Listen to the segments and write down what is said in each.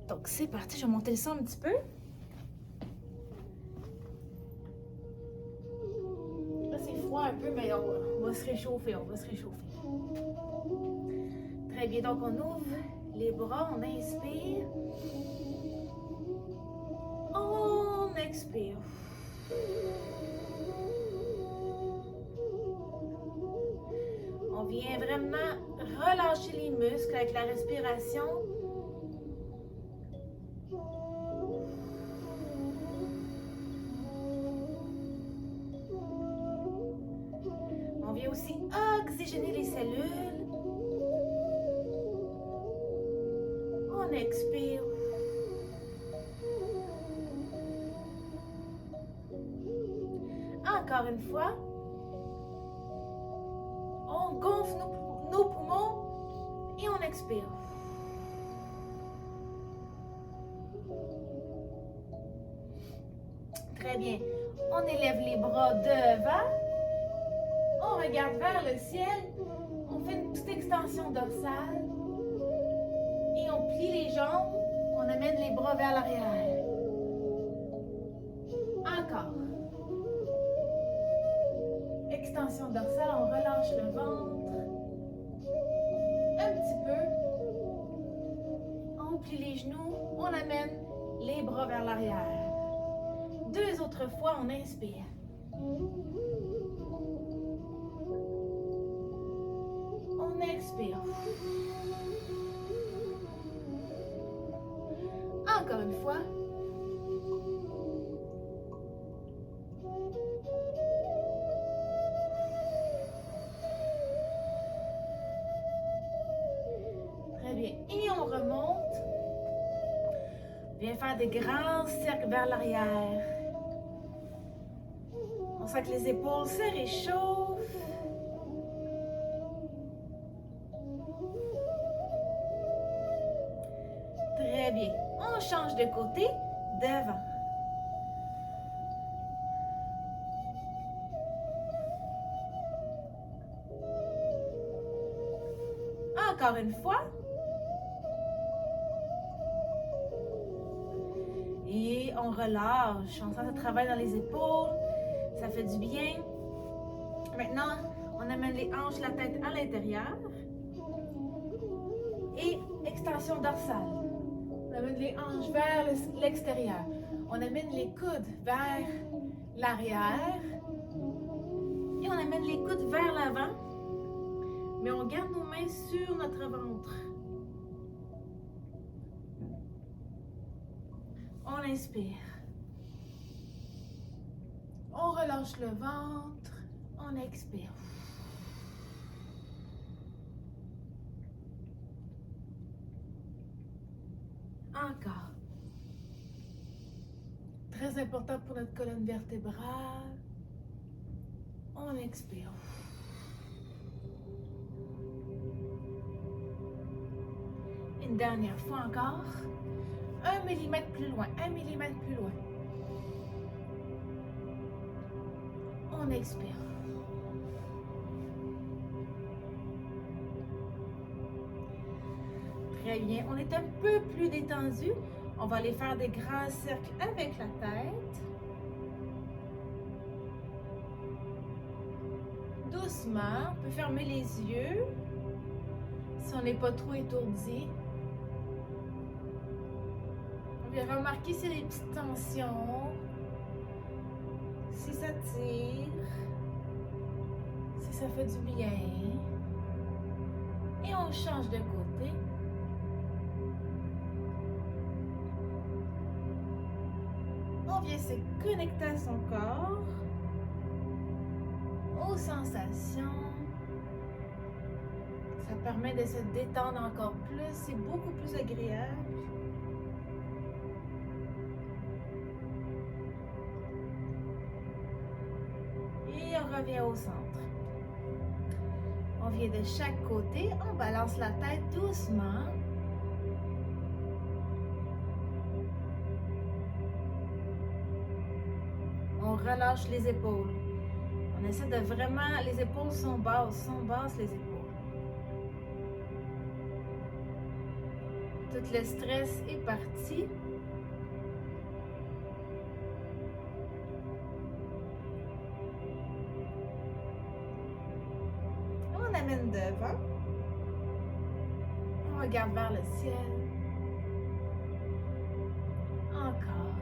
Donc, c'est parti. Je vais monter le son un petit peu. Là, c'est froid un peu, mais on va se réchauffer. Très bien. Donc, on ouvre les bras. On inspire. On expire. On vient vraiment relâcher les muscles avec la respiration. On vient aussi oxygéner les cellules. On expire. Encore une fois. On gonfle nos poumons et on expire. Très bien. On élève les bras devant. On regarde vers le ciel. On fait une petite extension dorsale. Et on plie les jambes. On amène les bras vers l'arrière. Encore. Extension dorsale, on relâche le ventre. Un petit peu. On plie les genoux. On amène les bras vers l'arrière. 2 autres fois, on inspire. On expire. Encore une fois. Très bien. Et on remonte. Viens faire des grands cercles vers l'arrière. On sent que les épaules se réchauffent. Très bien. On change de côté, devant. Encore une fois. Et on relâche. On sent le travail dans les épaules. Ça fait du bien. Maintenant, on amène les hanches, la tête à l'intérieur. Et extension dorsale. On amène les hanches vers l'extérieur. On amène les coudes vers l'arrière. Et on amène les coudes vers l'avant. Mais on garde nos mains sur notre ventre. On inspire. On relâche le ventre. On expire. Encore. Très important pour notre colonne vertébrale. On expire. Une dernière fois encore. 1 millimètre plus loin. 1 millimètre plus loin. On expire. Très bien. On est un peu plus détendu. On va aller faire des grands cercles avec la tête. Doucement. On peut fermer les yeux si on n'est pas trop étourdi. On vient remarquer s'il y a des petites tensions. Si ça tire, si ça fait du bien. Et on change de côté. On vient se connecter à son corps, aux sensations. Ça permet de se détendre encore plus. C'est beaucoup plus agréable. On revient au centre. On vient de chaque côté, on balance la tête doucement. On relâche les épaules. On essaie de vraiment, les épaules sont basses les épaules. Tout le stress est parti. On amène devant. On regarde vers le ciel. Encore.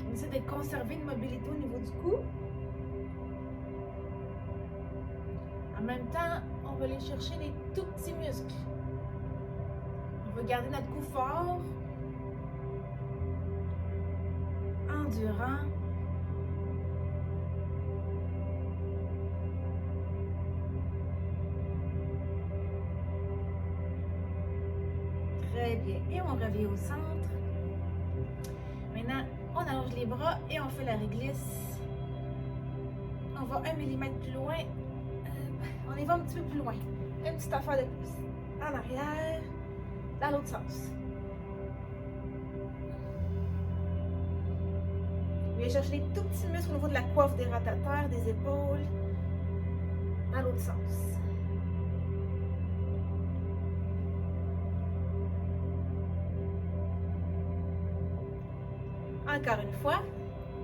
On essaie de conserver une mobilité au niveau du cou. En même temps, on va aller chercher les tout petits muscles. On va garder notre cou fort, endurant. Très bien. Et on revient au centre. Maintenant, on allonge les bras et on fait la réglisse. On va 1 mm plus loin. On y va un petit peu plus loin. Une petite affaire de plus. En arrière, dans l'autre sens. On vient chercher les tout petits muscles au niveau de la coiffe des rotateurs, des épaules. Dans l'autre sens. Encore une fois,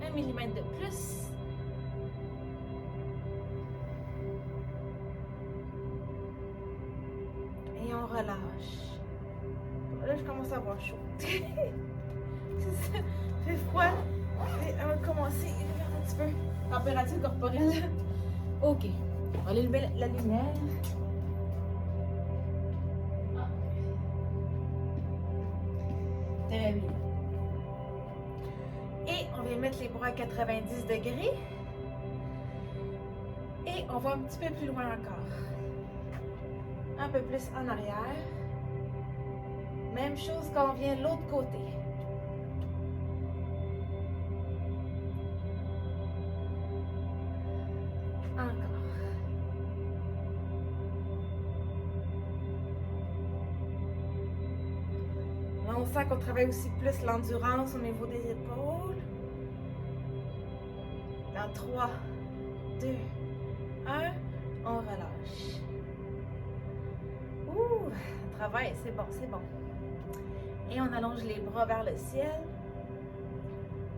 1 mm de plus. Et on relâche. Là, je commence à avoir chaud. C'est ça, il fait froid. Et on va commencer un petit peu. Température corporelle. Ok, on va aller lever la lumière. Très bien. Et on vient mettre les bras à 90 degrés. Et on va un petit peu plus loin encore. Un peu plus en arrière. Même chose quand on vient de l'autre côté. Encore. Là, on sent qu'on travaille aussi plus l'endurance au niveau des épaules. Dans 3, 2, 1, on relâche. Ouh, travail, c'est bon, c'est bon. Et on allonge les bras vers le ciel.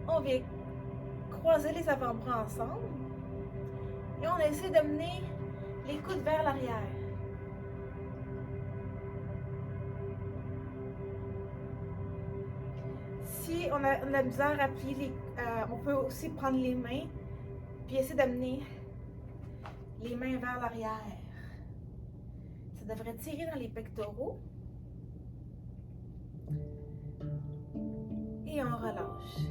On vient croiser les avant-bras ensemble. Et on essaie de mener les coudes vers l'arrière. Si on a de la misère à plier on peut aussi prendre les mains puis essayer d'amener les mains vers l'arrière. Ça devrait tirer dans les pectoraux. Et on relâche.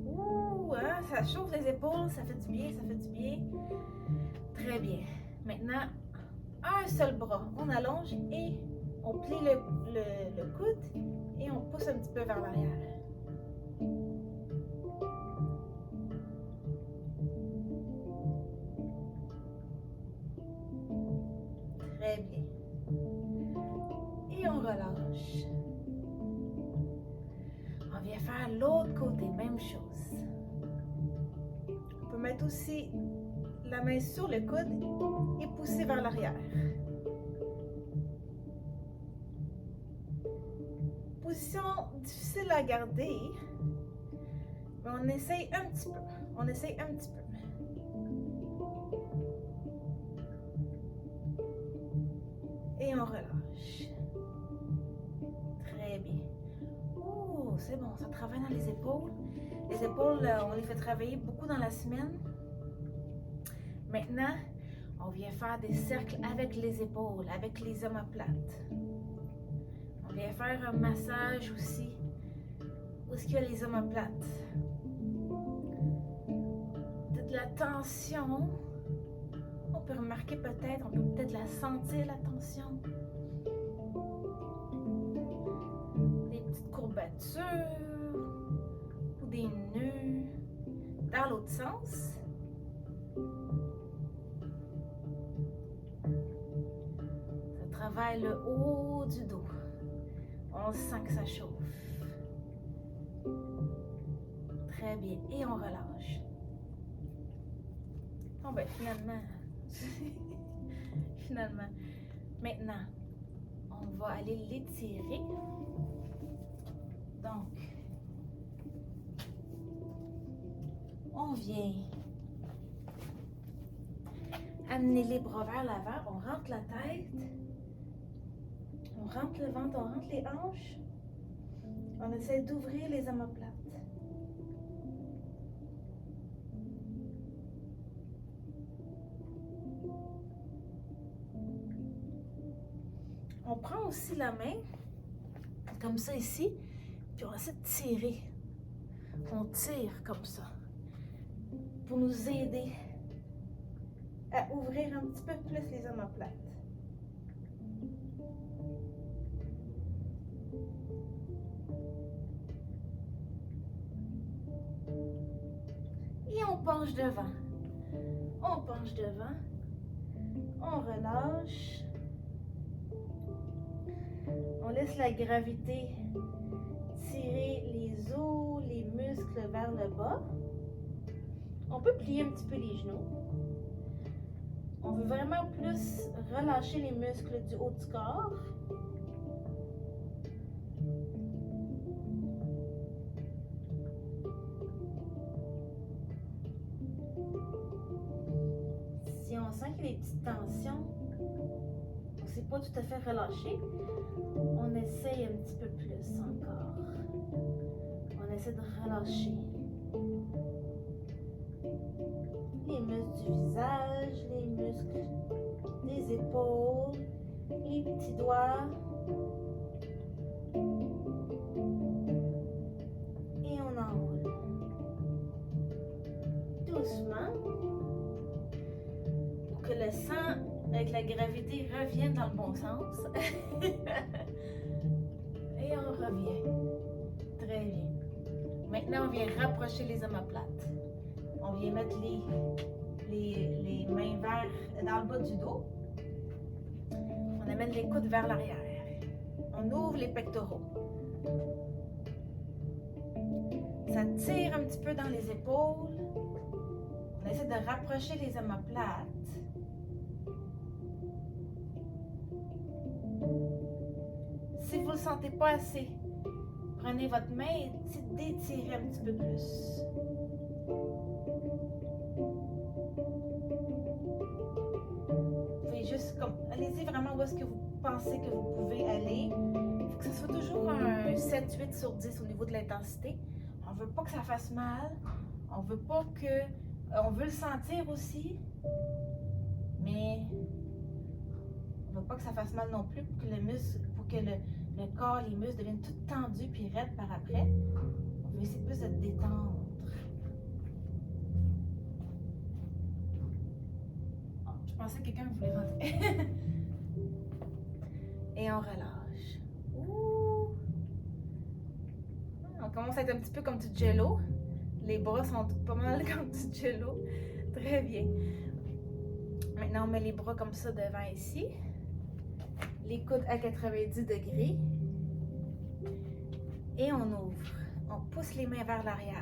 Ouh, hein, ça chauffe les épaules, ça fait du bien, ça fait du bien. Très bien. Maintenant, un seul bras. On allonge et on plie le coude et on pousse un petit peu vers l'arrière. Très bien. Et on relâche. On vient faire l'autre côté, même chose. On peut mettre aussi la main sur le coude et pousser vers l'arrière. Position difficile à garder, mais on essaye un petit peu. On essaye un petit peu. Et on relâche. Très bien. Oh, c'est bon, ça travaille dans les épaules. Les épaules, on les fait travailler beaucoup dans la semaine. Maintenant, on vient faire des cercles avec les épaules, avec les omoplates. On vient faire un massage aussi. Où est-ce qu'il y a les omoplates? De la tension. On peut remarquer peut-être, on peut peut-être la sentir, la tension. Des petites courbatures ou des nœuds. Dans l'autre sens. Ça travaille le haut du dos. On sent que ça chauffe. Très bien. Et on relâche. Bon, ben finalement, finalement, maintenant, on va aller l'étirer. Donc, on vient amener les bras vers l'avant, on rentre la tête, on rentre le ventre, on rentre les hanches, on essaie d'ouvrir les omoplates. On prend aussi la main, comme ça ici, puis on essaie de tirer. On tire comme ça, pour nous aider à ouvrir un petit peu plus les omoplates. Et on penche devant. On penche devant. On relâche. On laisse la gravité tirer les os, les muscles vers le bas. On peut plier un petit peu les genoux. On veut vraiment plus relâcher les muscles du haut du corps. Si on sent qu'il y a des petites tensions, c'est pas tout à fait relâché, on essaye un petit peu plus encore. On essaie de relâcher les muscles du visage, les muscles des épaules, les petits doigts. Et on enroule. Doucement, pour que le sang avec la gravité revienne dans le bon sens. Et on revient. Très bien. Maintenant, on vient rapprocher les omoplates. On vient mettre les mains dans le bas du dos. On amène les coudes vers l'arrière. On ouvre les pectoraux. Ça tire un petit peu dans les épaules. On essaie de rapprocher les omoplates. Si vous ne le sentez pas assez, prenez votre main et d'étirer un petit peu plus. Vous pouvez juste allez-y vraiment où est-ce que vous pensez que vous pouvez aller. Il faut que ce soit toujours un 7-8 sur 10 au niveau de l'intensité. On ne veut pas que ça fasse mal. On veut pas que... on veut le sentir aussi. Mais on ne veut pas que ça fasse mal non plus pour que le corps, les muscles deviennent tout tendus puis raides par après. On veut essayer plus de détendre. Oh, je pensais que quelqu'un voulait rentrer. Et on relâche. Ouh. On commence à être un petit peu comme du jello. Les bras sont pas mal comme du jello. Très bien. Maintenant, on met les bras comme ça devant ici. Les coudes à 90 degrés. Et on ouvre. On pousse les mains vers l'arrière.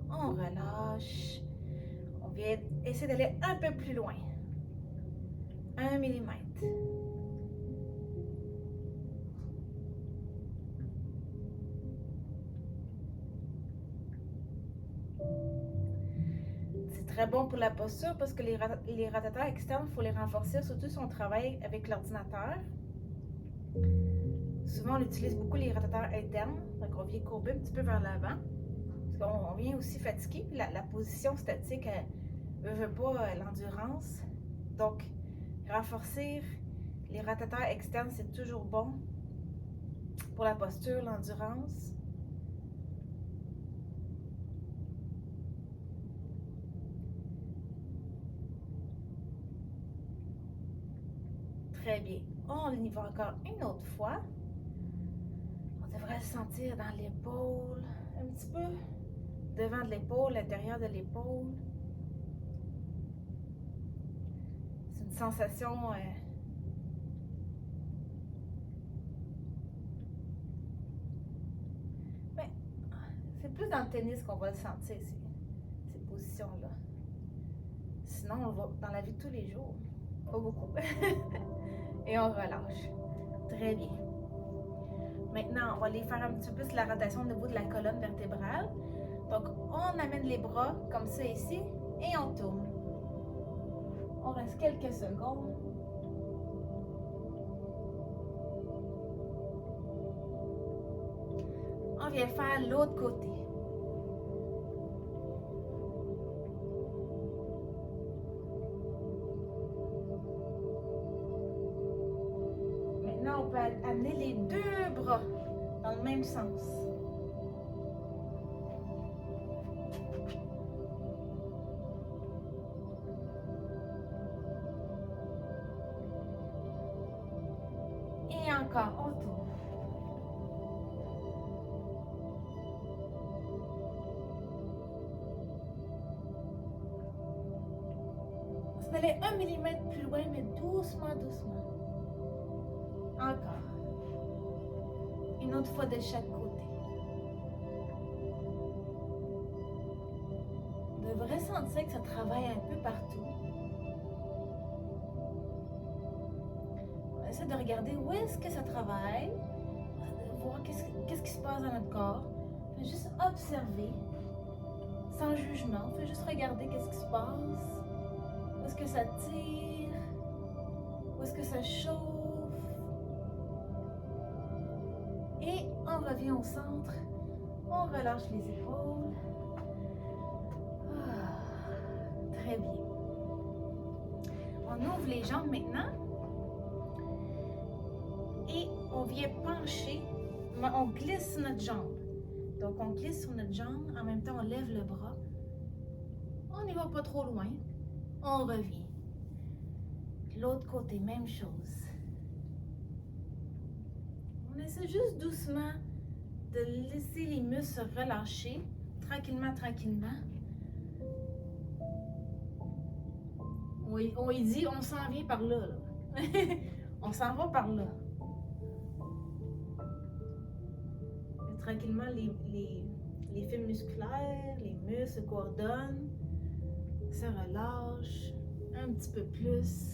On relâche. On vient essayer d'aller un peu plus loin. 1 millimètre. C'est très bon pour la posture parce que les rotateurs externes, il faut les renforcer, surtout si on travaille avec l'ordinateur. Souvent, on utilise beaucoup les rotateurs internes, donc on vient courber un petit peu vers l'avant. Parce qu'on vient aussi fatiguer, puis la position statique, elle veut pas l'endurance. Donc, renforcer les rotateurs externes, c'est toujours bon pour la posture, l'endurance. Très bien. On y va encore une autre fois. On devrait le sentir dans l'épaule, un petit peu devant de l'épaule, l'intérieur de l'épaule. C'est une sensation plus dans le tennis qu'on va le sentir, ces positions-là. Sinon, on va dans la vie de tous les jours. Pas beaucoup. Et on relâche. Très bien. Maintenant, on va aller faire un petit peu plus la rotation au niveau de la colonne vertébrale. Donc, on amène les bras comme ça ici et on tourne. On reste quelques secondes. On vient faire l'autre côté. Maintenant, on peut amener les deux bras dans le même sens. Et encore, on tourne. Vous allez 1 millimètre plus loin, mais doucement, doucement. Encore. Une autre fois de chaque côté. Vous devrez sentir que ça travaille un peu partout. On essaie de regarder où est-ce que ça travaille, voir qu'est-ce qui se passe dans notre corps. On fait juste observer, sans jugement. On fait juste regarder qu'est-ce qui se passe. Où est-ce que ça tire? Où est-ce que ça chauffe? Et on revient au centre. On relâche les épaules. Très bien. On ouvre les jambes maintenant. Et on vient pencher. On glisse sur notre jambe. Donc on glisse sur notre jambe. En même temps, on lève le bras. On n'y va pas trop loin. On revient. L'autre côté, même chose. On essaie juste doucement de laisser les muscles se relâcher, tranquillement, tranquillement. On y dit, on s'en vient par là. On s'en va par là. Et tranquillement, les fibres musculaires, les muscles se coordonnent, se relâchent un petit peu plus.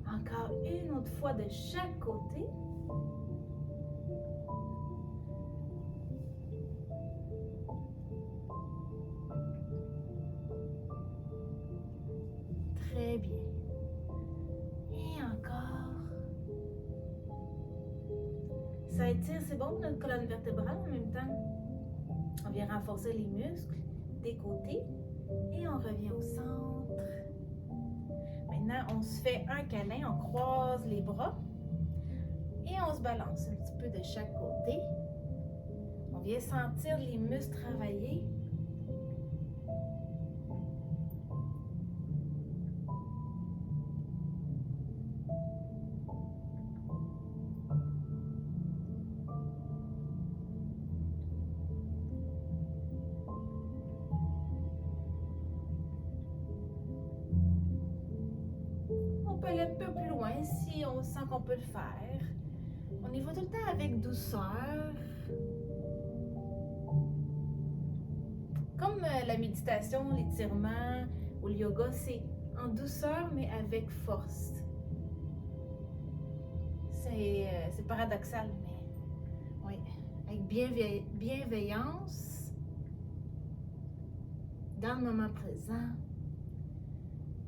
Encore une autre fois de chaque côté. Très bien. Et encore. Ça étire, c'est bon pour notre colonne vertébrale en même temps. On vient renforcer les muscles des côtés et on revient au centre. Maintenant, on se fait un câlin, on croise les bras et on se balance un petit peu de chaque côté. On vient sentir les muscles travailler. On peut aller un peu plus loin si on sent qu'on peut le faire. On y va tout le temps avec douceur. Comme la méditation, l'étirement ou le yoga, c'est en douceur mais avec force. C'est paradoxal, mais oui, avec bienveillance, dans le moment présent.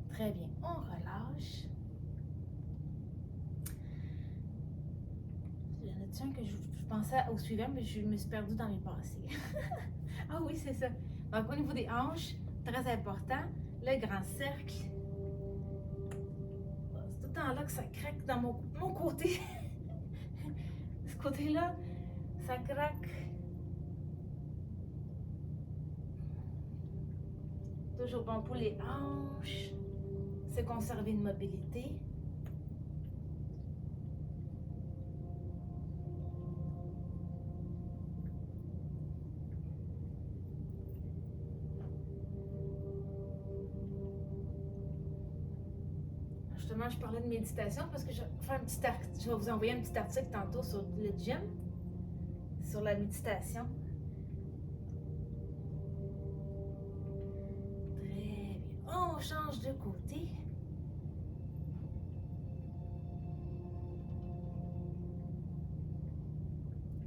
Très bien, on relâche. Il y en a un que je pensais au suivant, mais je me suis perdue dans mes pensées. Ah oui, c'est ça. Donc, au niveau des hanches, très important, le grand cercle. C'est tout le temps là que ça craque dans mon côté. Ce côté-là, ça craque. Toujours bon pour les hanches. Se conserver une mobilité. Justement, je parlais de méditation parce que je vais vous envoyer un petit article tantôt sur le gym, sur la méditation. Très bien. On change de côté.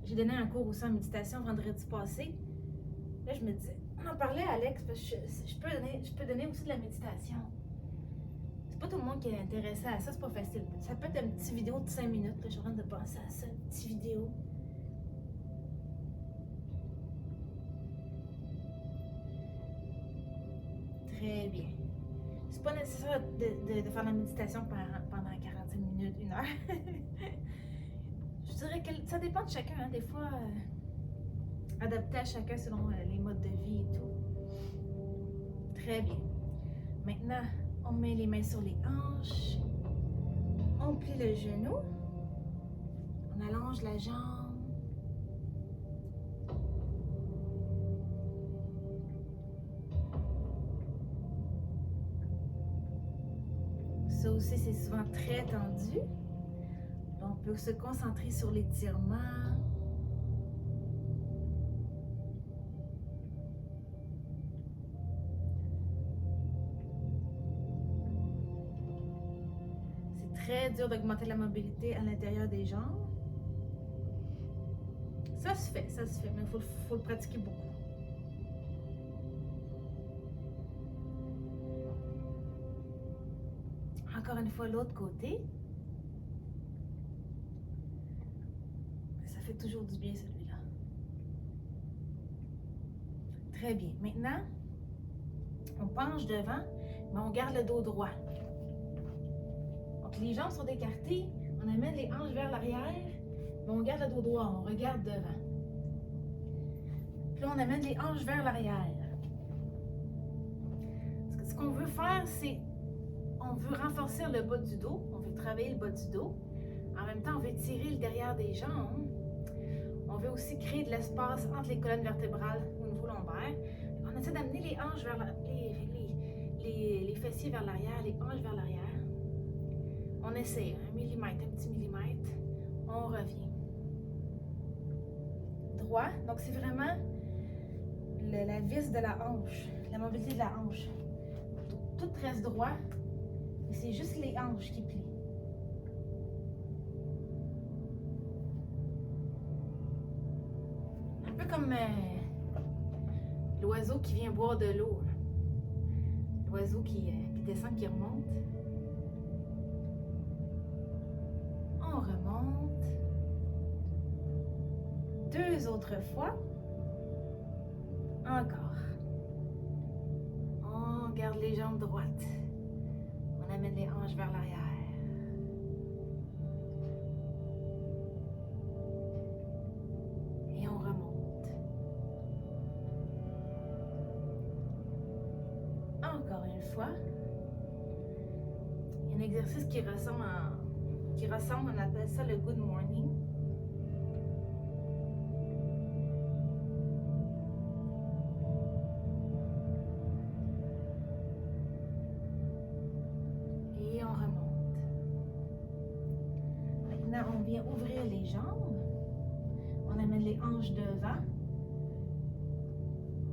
J'ai donné un cours aussi en méditation vendredi passé. Là, je me disais, on en parlait à Alex, parce que je peux donner aussi de la méditation. C'est pas tout le monde qui est intéressé à ça, c'est pas facile. Ça peut être une petite vidéo de 5 minutes, là, je suis en train de penser à ça, une petite vidéo. Très bien. C'est pas nécessaire de faire la méditation pendant 45 minutes, 1 heure. Je dirais que ça dépend de chacun, hein. Des fois, adapté à chacun selon les modes de vie et tout. Très bien. Maintenant, on met les mains sur les hanches. On plie le genou. On allonge la jambe. Ça aussi, c'est souvent très tendu. On peut se concentrer sur l'étirement. C'est très dur d'augmenter la mobilité à l'intérieur des jambes. Ça se fait, mais il faut le pratiquer beaucoup. Encore une fois, l'autre côté. Ça fait toujours du bien, celui-là. Très bien. Maintenant, on penche devant, mais on garde le dos droit. Donc, les jambes sont écartées, on amène les hanches vers l'arrière, mais on garde le dos droit, on regarde devant. Puis là, on amène les hanches vers l'arrière. Ce qu'on veut faire, c'est on veut renforcer le bas du dos, on veut travailler le bas du dos. En même temps, on veut tirer le derrière des jambes. On veut aussi créer de l'espace entre les colonnes vertébrales au niveau lombaire. On essaie d'amener les hanches vers les fessiers vers l'arrière, les hanches vers l'arrière. On essaie 1 millimètre, un petit millimètre. On revient. Droit, donc c'est vraiment la vis de la hanche, la mobilité de la hanche. Tout reste droit, et c'est juste les hanches qui plient. Un peu comme l'oiseau qui vient boire de l'eau. L'oiseau qui descend, qui remonte. On remonte. 2 autres fois. Encore. On garde les jambes droites. On amène les hanches vers l'arrière. Et on remonte. Encore une fois. Il y a un exercice qui ressemble, on appelle ça le good morning. Et on remonte. Maintenant, on vient ouvrir les jambes. On amène les hanches devant.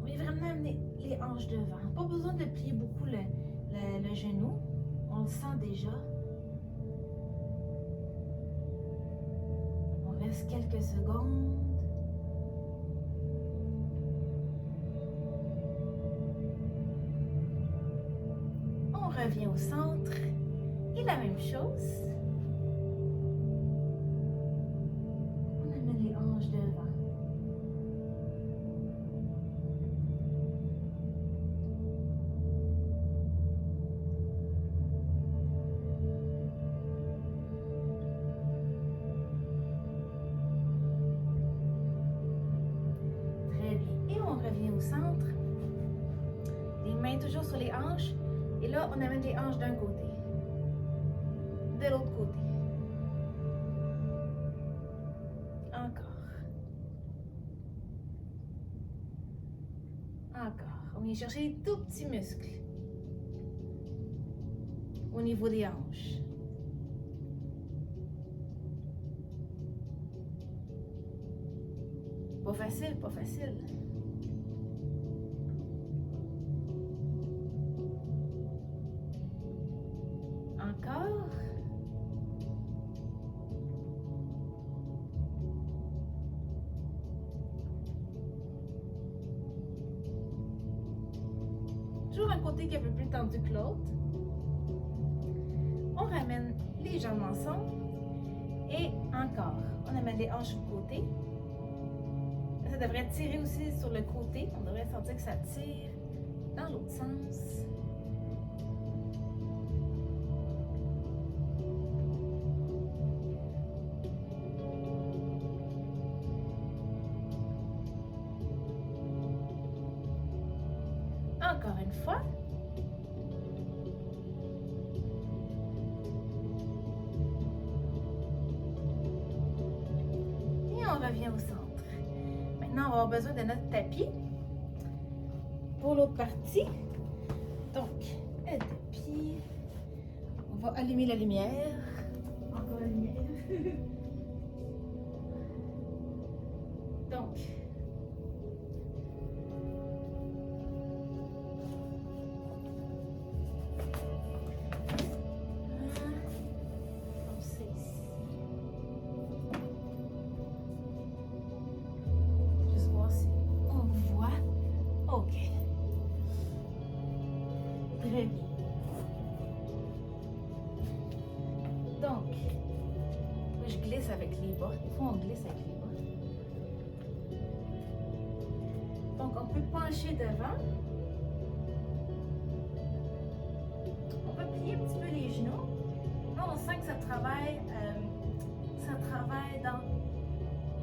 On vient vraiment amener les hanches devant. Pas besoin de plier beaucoup le genou. On le sent déjà. On reste quelques secondes. On revient au centre. Et la même chose. On amène les hanches devant. Revient au centre, les mains toujours sur les hanches, et là on amène les hanches d'un côté, de l'autre côté, encore, on vient chercher les tout petits muscles au niveau des hanches. facile, pas facile. Encore. Toujours un côté qui est un peu plus tendu que l'autre. On ramène les jambes ensemble. Et encore. On amène les hanches sur le côté. Ça devrait tirer aussi sur le côté. On devrait sentir que ça tire dans l'autre sens. Encore une fois. Et on revient au centre. Maintenant, on va avoir besoin de notre tapis pour l'autre partie. Donc, le tapis. On va allumer la lumière. Encore la lumière. Donc, donc, je glisse avec les bas. Des fois, on glisse avec les bas. Donc, on peut pencher devant. On peut plier un petit peu les genoux. Là, on sent que ça travaille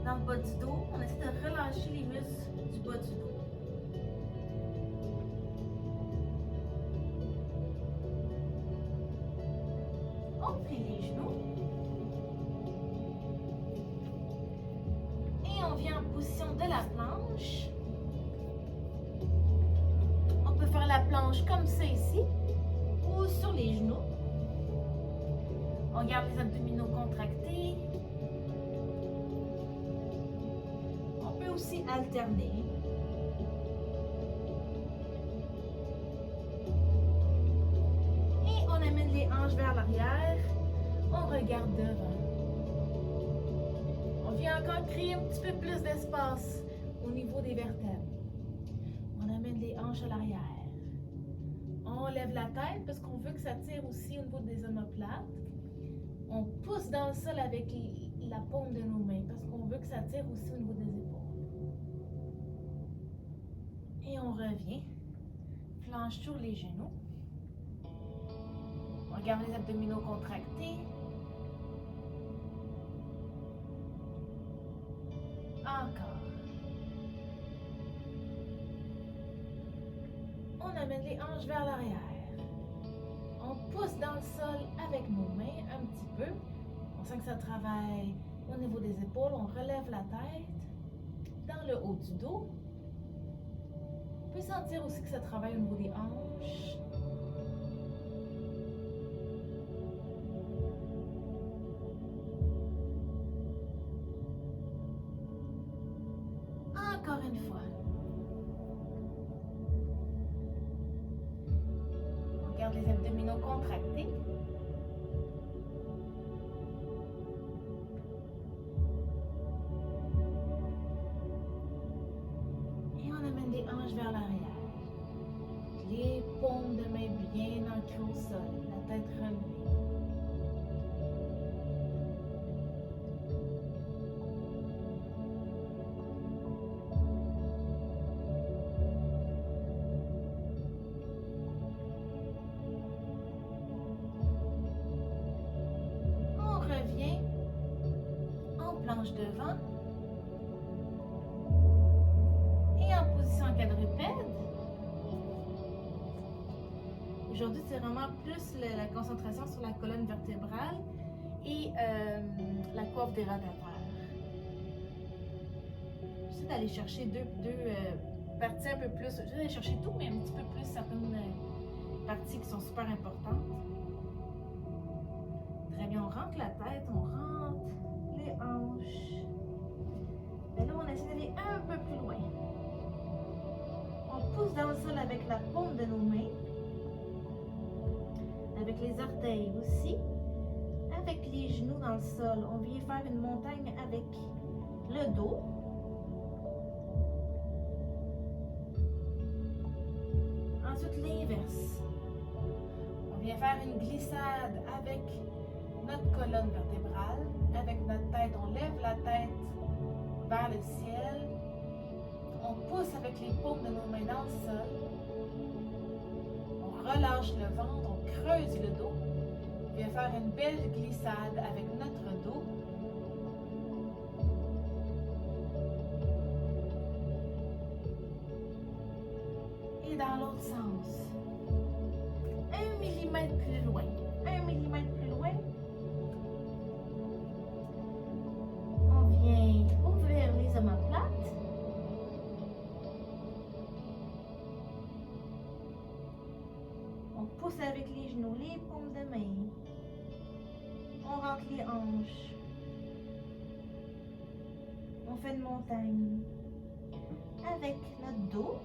dans le bas du dos. On essaie de relâcher les muscles du bas du dos. On plie les genoux. Et on vient en position de la planche. On peut faire la planche comme ça ici ou sur les genoux. On garde les abdominaux contractés. On peut aussi alterner. Et on amène les hanches vers l'arrière. On regarde devant. On vient encore créer un petit peu plus d'espace au niveau des vertèbres. On amène les hanches à l'arrière. On lève la tête parce qu'on veut que ça tire aussi au niveau des omoplates. On pousse dans le sol avec la paume de nos mains parce qu'on veut que ça tire aussi au niveau des épaules. Et on revient. Planche sur les genoux. On garde les abdominaux contractés. Encore. On amène les hanches vers l'arrière. On pousse dans le sol avec nos mains un petit peu. On sent que ça travaille au niveau des épaules. On relève la tête dans le haut du dos. On peut sentir aussi que ça travaille au niveau des hanches. Encore une fois. On garde les abdominaux contractés. Et on amène les hanches vers l'arrière. Les paumes de main bien ancrées au sol, la tête relevée. Planche devant et en position quadrupède. Aujourd'hui, c'est vraiment plus la concentration sur la colonne vertébrale et la coiffe des rotateurs. J'essaie d'aller chercher deux parties un peu plus. J'essaie d'aller chercher tout, mais un petit peu plus certaines parties qui sont super importantes. Très bien, on rentre la tête, on rentre les hanches. Et là, on essaie d'aller un peu plus loin. On pousse dans le sol avec la paume de nos mains. Avec les orteils aussi. Avec les genoux dans le sol. On vient faire une montagne avec le dos. Ensuite, l'inverse. On vient faire une glissade avec notre colonne vertébrale. Avec notre tête, on lève la tête vers le ciel. On pousse avec les paumes de nos mains dans le sol. On relâche le ventre, on creuse le dos. On vient faire une belle glissade avec notre dos. Et dans l'autre sens. 1 millimètre plus loin. 1 millimètre plus loin. On vient ouvrir les omoplates. On pousse avec les genoux, les paumes de main. On rentre les hanches. On fait une montagne avec notre dos.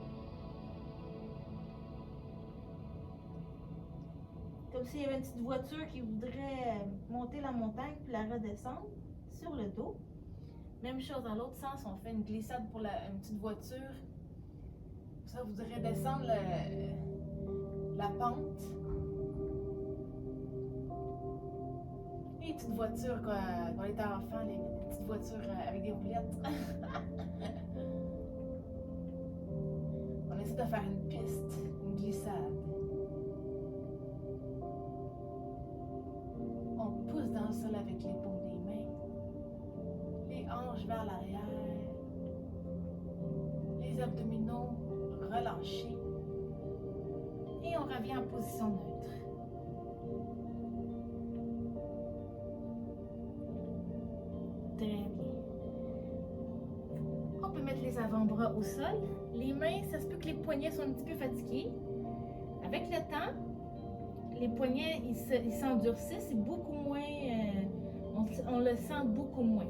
Comme s'il y avait une petite voiture qui voudrait monter la montagne puis la redescendre sur le dos. Même chose dans l'autre sens, on fait une glissade pour une petite voiture. Ça voudrait descendre la pente. Les petites voitures quand on était enfant, les petites voitures avec des roulettes. On essaie de faire une piste, une glissade. On pousse dans le sol avec les paumes des mains, les hanches vers l'arrière, les abdominaux relâchés et on revient en position neutre. Très bien. On peut mettre les avant-bras au sol. Les mains, ça se peut que les poignets soient un petit peu fatigués. Avec le temps, les poignets, ils s'endurcissent, c'est beaucoup moins, on le sent beaucoup moins.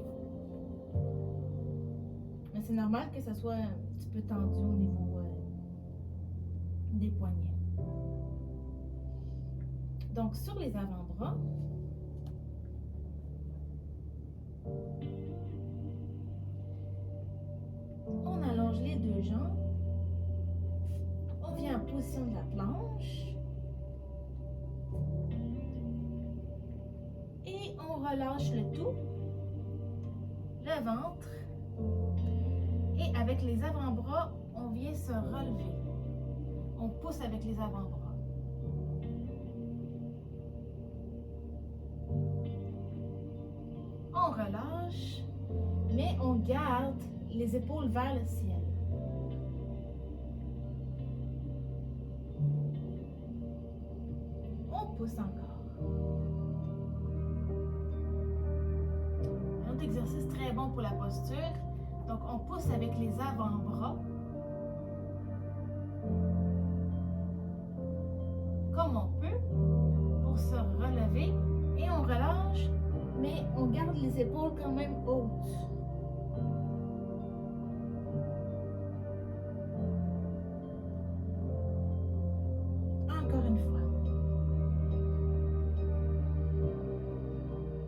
Mais c'est normal que ça soit un petit peu tendu au niveau des poignets. Donc, sur les avant-bras, on allonge les deux jambes, on vient en position de la planche et on relâche le tout, le ventre, et avec les avant-bras, on vient se relever. On pousse avec les avant-bras. On relâche, mais on garde les épaules vers le ciel. On pousse encore. Un autre exercice très bon pour la posture. Donc, on pousse avec les avant-bras. Comme on peut, pour se relever. Et on relâche, mais on garde les épaules quand même hautes. Encore une fois.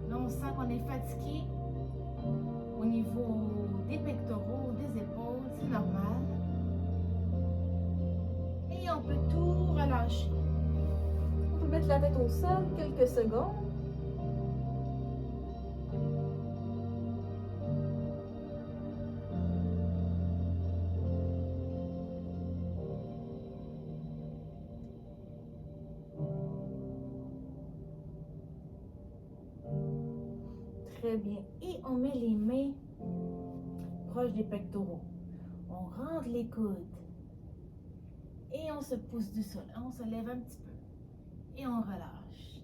Là, on sent qu'on est fatigué au niveau des pectoraux, des épaules, c'est normal. Et on peut tout relâcher. On peut mettre la tête au sol quelques secondes. Très bien. Et on met les mains proches des pectoraux. On rentre les coudes. Et on se pousse du sol. On se lève un petit peu. Et on relâche.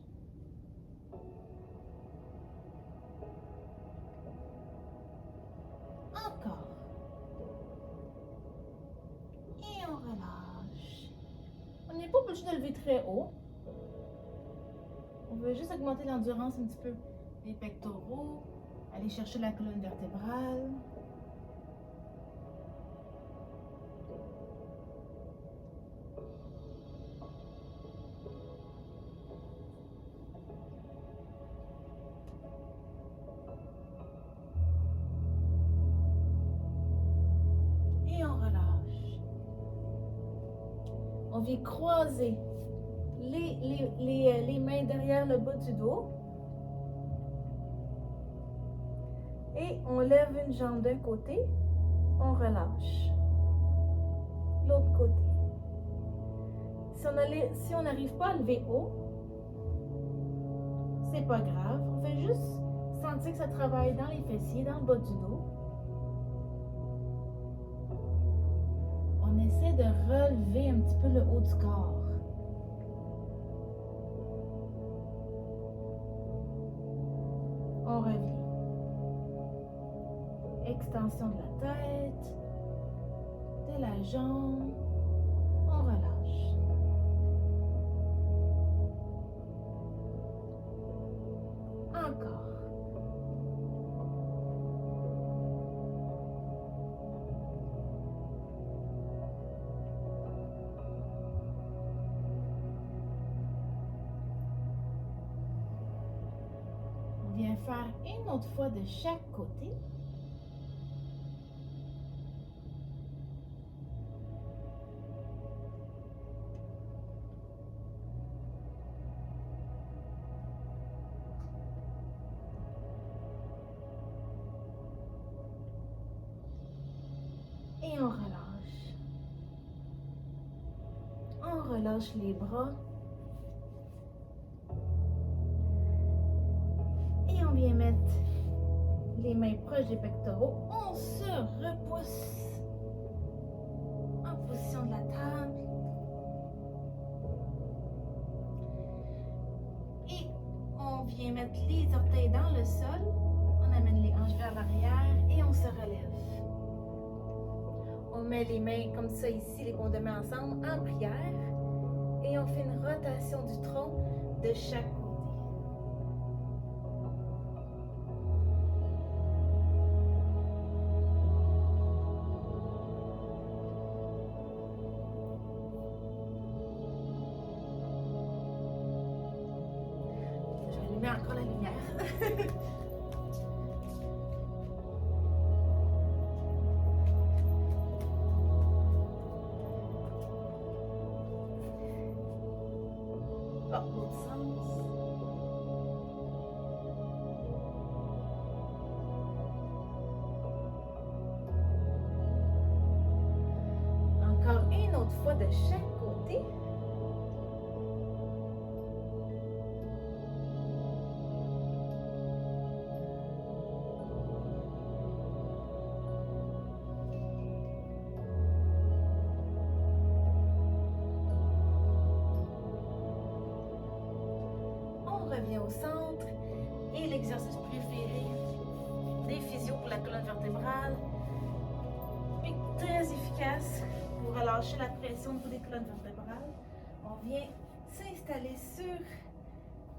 Encore. Et on relâche. On n'est pas obligé de lever très haut. On veut juste augmenter l'endurance un petit peu des pectoraux. Aller chercher la colonne vertébrale. On vient croiser les mains derrière le bas du dos. Et on lève une jambe d'un côté, on relâche. L'autre côté. Si on n'arrive pas à lever haut, c'est pas grave. On fait juste sentir que ça travaille dans les fessiers, dans le bas du dos. On essaie de relever un petit peu le haut du corps. On revient. Extension de la tête, de la jambe. On relâche. Encore. On vient faire une autre fois de chaque côté. Et on relâche. On relâche les bras. Et on vient mettre les mains proches des pectoraux. On se repousse en position de la table. Et on vient mettre les orteils dans le sol. On amène les hanches vers l'arrière et on se relève. On met les mains comme ça ici, les paumes de main ensemble, en prière. Et on fait une rotation du tronc de chaque côté. Je vais allumer encore la lumière. L'autre sens. Encore une autre fois de chaque côté. Revient au centre et l'exercice préféré des physios pour la colonne vertébrale, puis très efficace pour relâcher la pression au niveau des colonnes vertébrales. On vient s'installer sur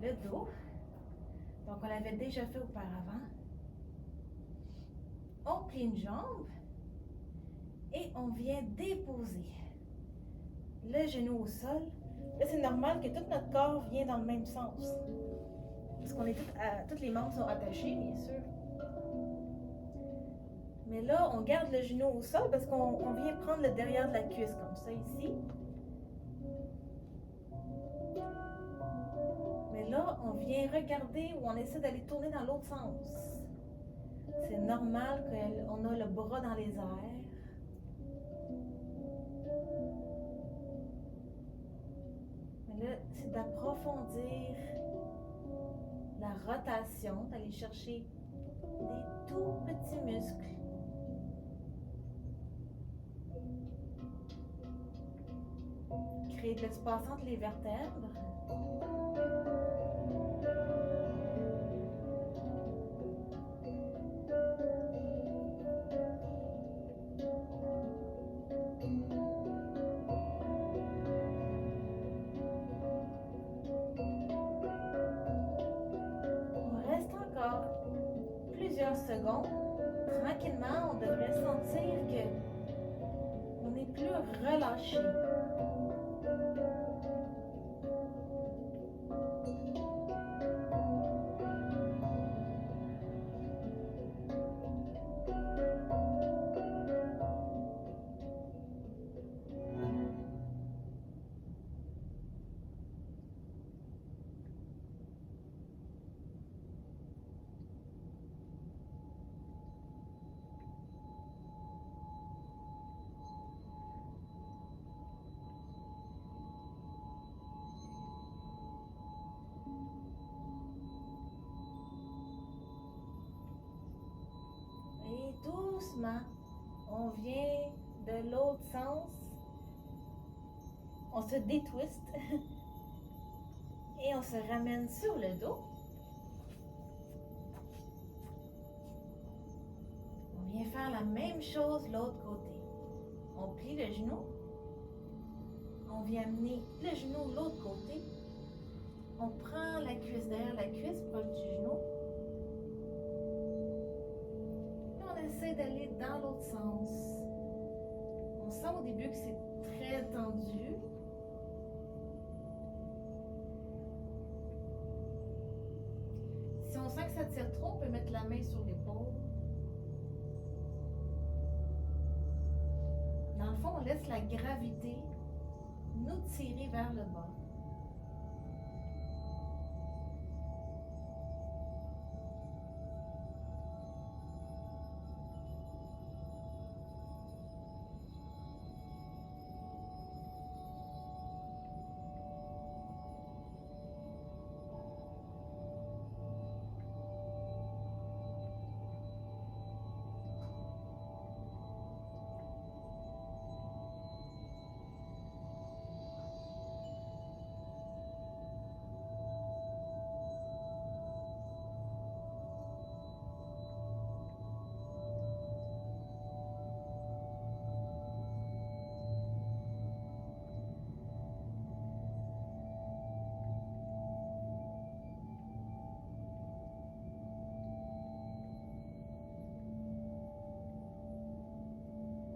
le dos, donc on l'avait déjà fait auparavant. On plie une jambe et on vient déposer le genou au sol. Là, c'est normal que tout notre corps vienne dans le même sens. Parce qu'on est toutes les membres sont attachés, bien sûr. Mais là, on garde le genou au sol parce qu'on vient prendre le derrière de la cuisse, comme ça, ici. Mais là, on vient regarder ou on essaie d'aller tourner dans l'autre sens. C'est normal qu'on a le bras dans les airs. Là, c'est d'approfondir la rotation, d'aller chercher des tout petits muscles. Créer de l'espace entre les vertèbres. Plusieurs secondes, tranquillement, on devrait sentir que on est plus relâché. doucement, on vient de l'autre sens. On se détwiste et on se ramène sur le dos. On vient faire la même chose de l'autre côté. On plie le genou. On vient amener le genou de l'autre côté. On prend la cuisse derrière la cuisse proche du genou. Et on essaie d'aller dans l'autre sens. On sent au début que c'est très tendu. Si on sent que ça tire trop, on peut mettre la main sur l'épaule. Dans le fond, on laisse la gravité nous tirer vers le bas.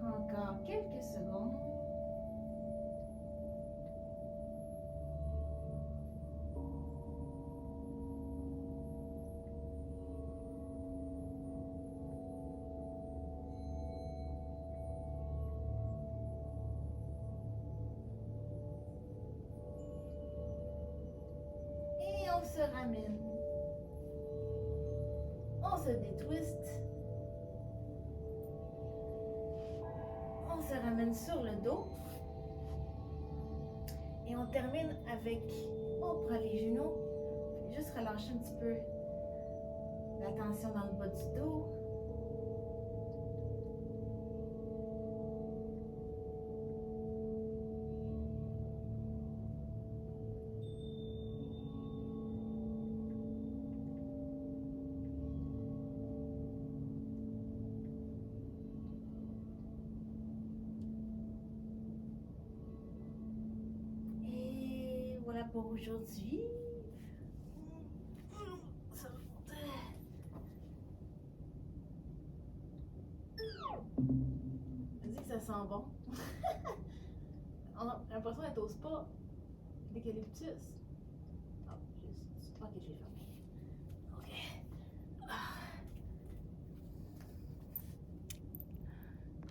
Encore quelques secondes. Et on se ramène. On se détwiste. On se ramène sur le dos. Et on termine avec, on prend les genoux. Juste relâcher un petit peu la tension dans le bas du dos. Voilà pour aujourd'hui. Vas-y que ça sent bon. On a l'impression d'être au spa d'eucalyptus.